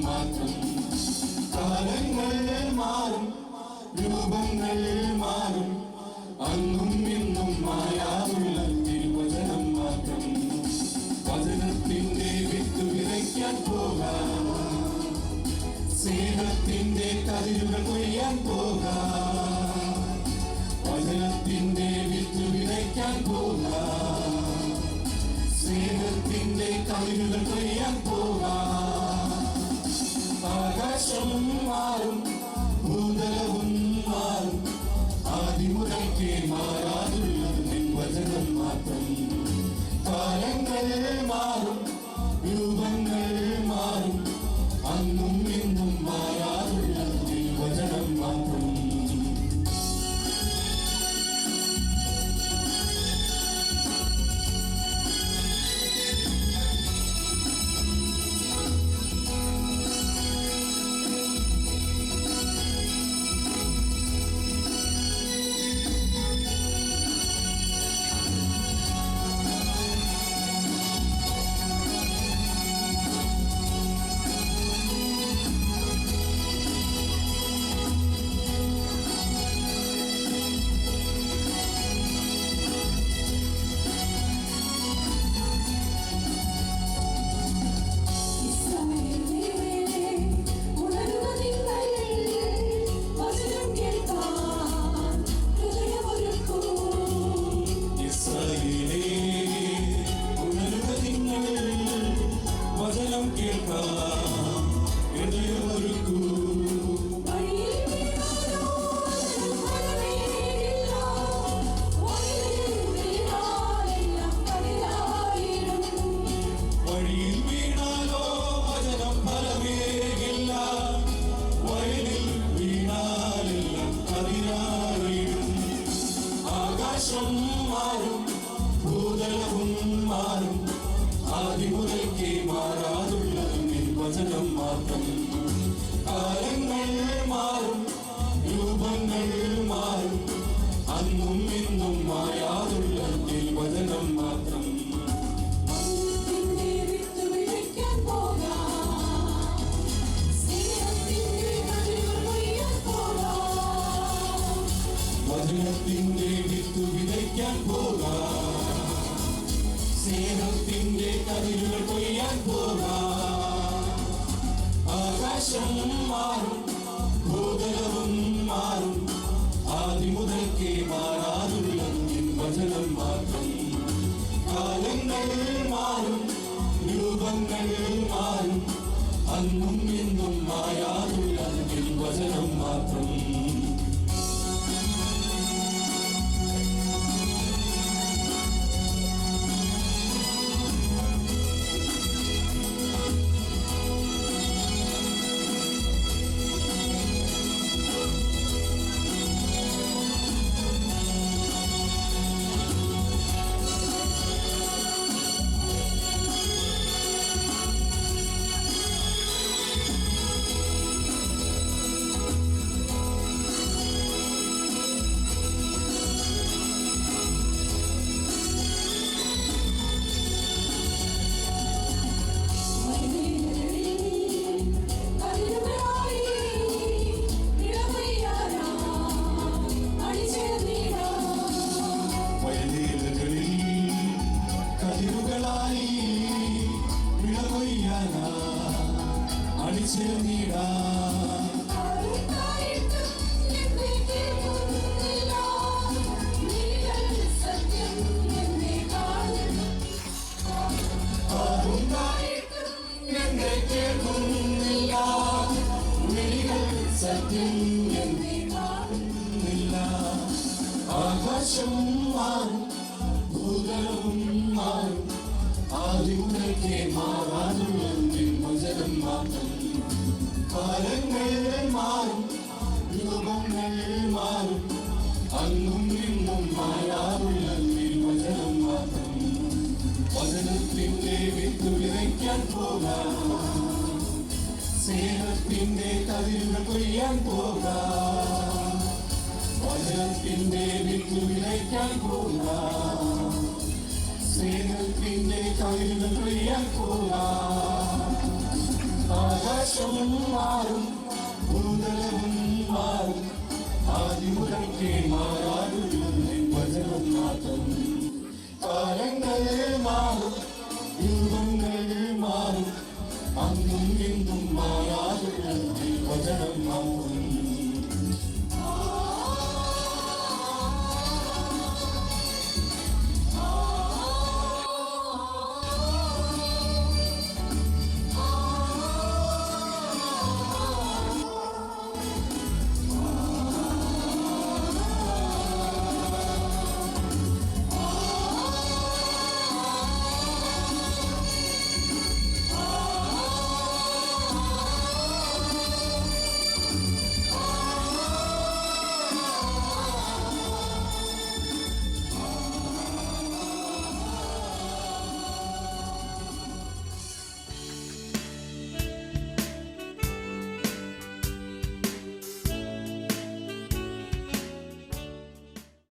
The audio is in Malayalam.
മാത്രം. കാലങ്ങൾ മാറും, രൂപങ്ങൾ മാറും, അന്നും ഇന്നും മായാതുള്ള തിരുവചനം മാത്രം. വചനത്തിന്റെ വിത്ത് വിതയ്ക്കാൻ പോകാം, സ്നേഹത്തിന്റെ കതിരുകൾ കൊയ്യാൻ പോകാം. വചനത്തിന്റെ വിത്ത് വിതയ്ക്കാൻ പോകാം, സ്നേഹത്തിന്റെ കതിരുകൾ കൊയ്യാൻ പോകാം. ആകാശം മാറും, ഭൂതലവും മാറും, ആദിമുതൽക്കേ മാറാതുള്ളത് നിൻ വചനം മാത്രം. കാലങ്ങൾ മാറും, രൂപങ്ങൾ മാറും, അന്നും ഇന്നും മാറാതുള്ളത് നിൻ വചനം മാത്രം. വചനം കേൾക്കാം, ഹൃദയമൊരുക്കൂ. വഴിയിൽ വീണാലോ വചനം ഫലമേകില്ല, വയലിൽ വീണാലെല്ലാം അതിരായിടും. ആകാശം മാറും, ഭൂതലവും മാറും, ആദിമുതൽക്കേ മാറാതുള്ളത് നിൻ വചനം മാത്രം. കാലങ്ങൾ മാറും, രൂപങ്ങൾ മാറും, അന്നും ഇന്നും മായാതുള്ളത് നിൻ വചനം മാത്രം. വചനത്തിന്റെ വിത്ത് വിതയ്ക്കാൻ പോകാം, സ്നേഹത്തിന്റെ കതിരുകൾ കൊയ്യാൻ പോകാം. ആകാശം മാറും, ഭൂതലവും മാറും, ആദിമുതൽക്കേ മാറാതുള്ളത് നിൻ വചനം മാത്രം. കാലങ്ങൾ മാറും, രൂപങ്ങൾ മാറും, അന്നും ഇന്നും മായാതുള്ളത് നിൻ വചനം മാത്രം. ആകാശം മാറും, ഭൂതലവും മാറും, ആദിമുതൽക്കേ മാറാതുള്ളത് നിൻ വചനം മാത്രം. കാലങ്ങൾ മാറും, രൂപങ്ങൾ മാറും, അന്നും ഇന്നും മായാതുള്ളത് നിൻ വചനം മാത്രം. വചനത്തിന്റെ വിത്ത് വിതയ്ക്കാൻ പോകാം, സ്നേഹത്തിന്റെ കതിരുകൾ കൊയ്യാൻ പോകാം. വചനത്തിന്റെ വിത്ത് വിതയ്ക്കാൻ പോകാം, സ്നേഹത്തിന്റെ കതിരുകൾ കൊയ്യാൻ പോകാം. ആകാശം മാറും ഭൂതലവും മാറും ആദിമുഖത്തെ മാറാതൊരു വചനം മാത്രം കാലങ്ങൾ മാറും